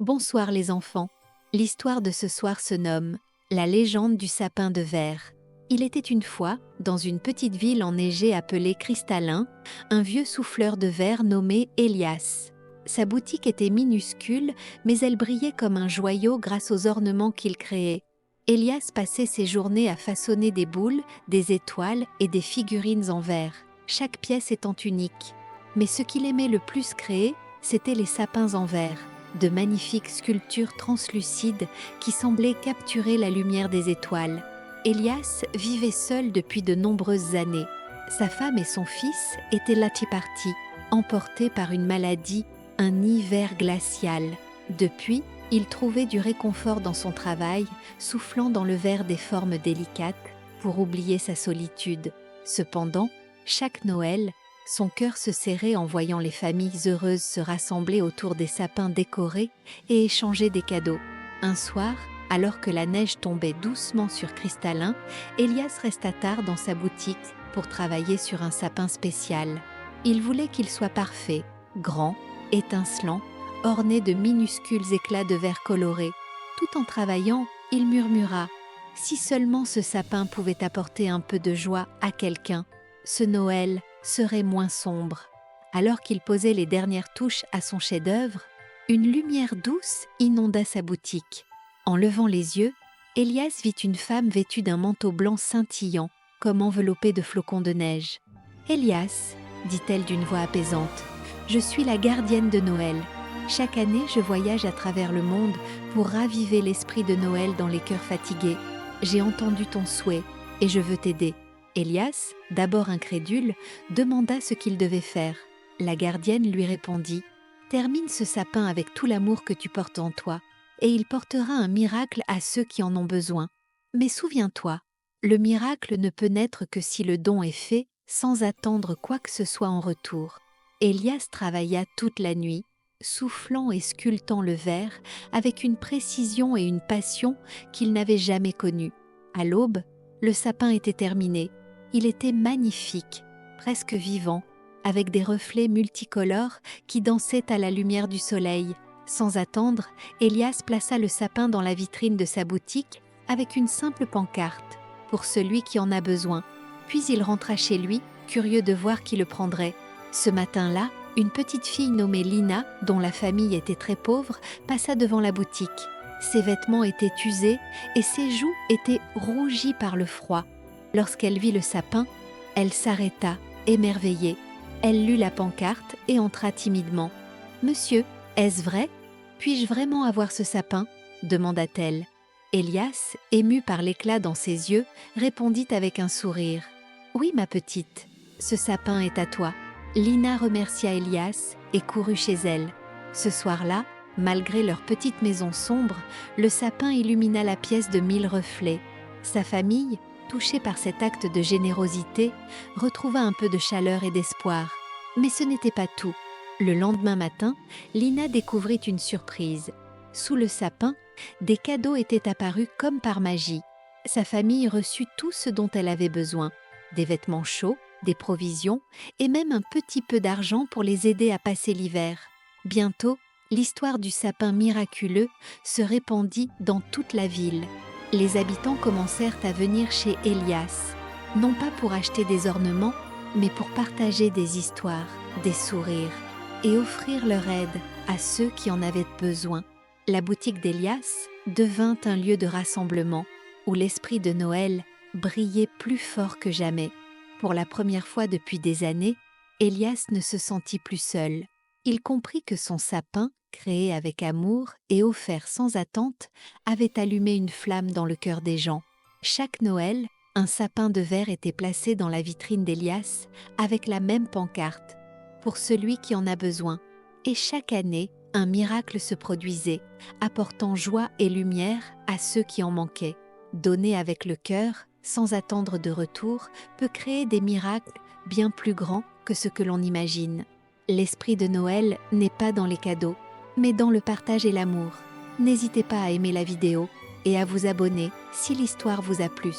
Bonsoir les enfants. L'histoire de ce soir se nomme La légende du sapin de verre. Il était une fois, dans une petite ville enneigée appelée Cristallin, un vieux souffleur de verre nommé Elias. Sa boutique était minuscule, mais elle brillait comme un joyau grâce aux ornements qu'il créait. Elias passait ses journées à façonner des boules, des étoiles et des figurines en verre, chaque pièce étant unique. Mais ce qu'il aimait le plus créer, c'étaient les sapins en verre, de magnifiques sculptures translucides qui semblaient capturer la lumière des étoiles. Elias vivait seul depuis de nombreuses années. Sa femme et son fils étaient partis, emportés par une maladie, un hiver glacial. Depuis, il trouvait du réconfort dans son travail, soufflant dans le verre des formes délicates pour oublier sa solitude. Cependant, chaque Noël, son cœur se serrait en voyant les familles heureuses se rassembler autour des sapins décorés et échanger des cadeaux. Un soir, alors que la neige tombait doucement sur Cristallin, Elias resta tard dans sa boutique pour travailler sur un sapin spécial. Il voulait qu'il soit parfait, grand, étincelant, orné de minuscules éclats de verre colorés. Tout en travaillant, il murmura « Si seulement ce sapin pouvait apporter un peu de joie à quelqu'un, ce Noël serait moins sombre. » Alors qu'il posait les dernières touches à son chef-d'œuvre, une lumière douce inonda sa boutique. En levant les yeux, Elias vit une femme vêtue d'un manteau blanc scintillant, comme enveloppée de flocons de neige. « Elias, dit-elle d'une voix apaisante, je suis la gardienne de Noël. Chaque année, je voyage à travers le monde pour raviver l'esprit de Noël dans les cœurs fatigués. J'ai entendu ton souhait et je veux t'aider. » Elias, d'abord incrédule, demanda ce qu'il devait faire. La gardienne lui répondit « Termine ce sapin avec tout l'amour que tu portes en toi, et il portera un miracle à ceux qui en ont besoin. Mais souviens-toi, le miracle ne peut naître que si le don est fait sans attendre quoi que ce soit en retour. » Elias travailla toute la nuit, soufflant et sculptant le verre avec une précision et une passion qu'il n'avait jamais connues. À l'aube, le sapin était terminé. Il était magnifique, presque vivant, avec des reflets multicolores qui dansaient à la lumière du soleil. Sans attendre, Elias plaça le sapin dans la vitrine de sa boutique avec une simple pancarte « Pour celui qui en a besoin ». Puis il rentra chez lui, curieux de voir qui le prendrait. Ce matin-là, une petite fille nommée Lina, dont la famille était très pauvre, passa devant la boutique. Ses vêtements étaient usés et ses joues étaient rougies par le froid. Lorsqu'elle vit le sapin, elle s'arrêta, émerveillée. Elle lut la pancarte et entra timidement. « Monsieur, est-ce vrai? Puis-je vraiment avoir ce sapin ?» demanda-t-elle. Elias, ému par l'éclat dans ses yeux, répondit avec un sourire. « Oui, ma petite, ce sapin est à toi. » Lina remercia Elias et courut chez elle. Ce soir-là, malgré leur petite maison sombre, le sapin illumina la pièce de 1000 reflets. Sa famille, touchée par cet acte de générosité, retrouva un peu de chaleur et d'espoir. Mais ce n'était pas tout. Le lendemain matin, Lina découvrit une surprise. Sous le sapin, des cadeaux étaient apparus comme par magie. Sa famille reçut tout ce dont elle avait besoin. Des vêtements chauds, des provisions et même un petit peu d'argent pour les aider à passer l'hiver. Bientôt, l'histoire du sapin miraculeux se répandit dans toute la ville. Les habitants commencèrent à venir chez Elias, non pas pour acheter des ornements, mais pour partager des histoires, des sourires et offrir leur aide à ceux qui en avaient besoin. La boutique d'Elias devint un lieu de rassemblement où l'esprit de Noël brillait plus fort que jamais. Pour la première fois depuis des années, Elias ne se sentit plus seul. Il comprit que son sapin, créé avec amour et offert sans attente, avait allumé une flamme dans le cœur des gens. Chaque Noël, un sapin de verre était placé dans la vitrine d'Elias avec la même pancarte « Pour celui qui en a besoin ». Et chaque année, un miracle se produisait, apportant joie et lumière à ceux qui en manquaient. Donner avec le cœur, sans attendre de retour, peut créer des miracles bien plus grands que ce que l'on imagine. L'esprit de Noël n'est pas dans les cadeaux, mais dans le partage et l'amour. N'hésitez pas à aimer la vidéo et à vous abonner si l'histoire vous a plu.